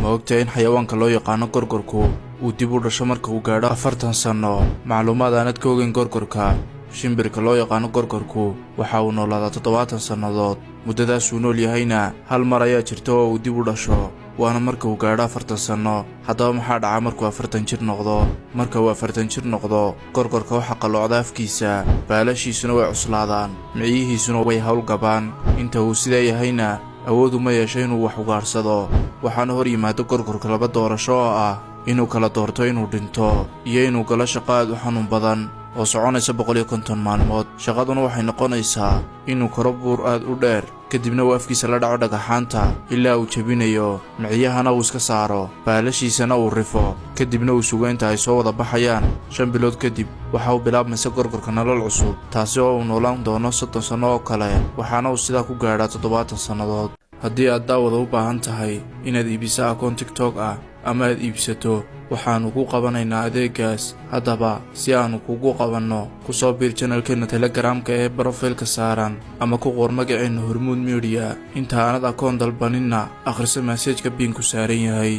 ma ogtahay in xayawaanka loo yaqaano gorgorku uu dib u dhasho marka uu gaadho 40 sano? macluumaad aanad ka ogeyn gorgorka. shimbirka loo yaqaano gorgorku waxa uu noolaadaa 70 sannadood. muddadaasuu nool yahayna hal mar ayaa jirta oo uu dib u dhasho, waana marka uu gaadho 40 sanno. haddaba maxaa dhaca markuu 40 jir noqdo? marka uu 40 jir noqdo, gorgorka waxa qalloocda afkiisa, baalashiisuna way cuslaadaan, miciyihiisuna way hawlgabaan. inta uu sidaa yahayna awood uma yeesho inuu wax ugaarsado. waxaana hor yimaado gorgorka 2 doorasho oo ah inuu kala doorto inuu dhinto iyo inuu galo shaqo aad u xanuun badan oo soconaysa 150 maalmood. shaqaduna waxay noqonaysaa inuu koro buur aad u dheer, kadibna uu afkiisa la dhaco dhagaxaanta ilaa uu jebinayo, miciyahana uu iska saaro, baalashiisana uu rifo, kadibna uu sugo inta ay soo wada baxayaan. 5 bilood kadib waxa uu bilaabmaysa gorgorka nolol cusub, taasi oo uu noolaan doono 30 sanno oo kale, waxaana uu sidaa ku gaadhaa 70 sannadood. haddii aad daawada u baahan tahay inaad iibiso akoon TikTok ah ama aad iibsato, waxaanu ku qabanaynaa adeegaas. haddaba si aanu kugu qabanno, ku soo biir channelkeena Telegram-ka ee profile-ka saaran, ama ku qor magaceena Hormuud Media. inta aanad akoon dalbaninna akhriso message-ka biinku saaran yahay.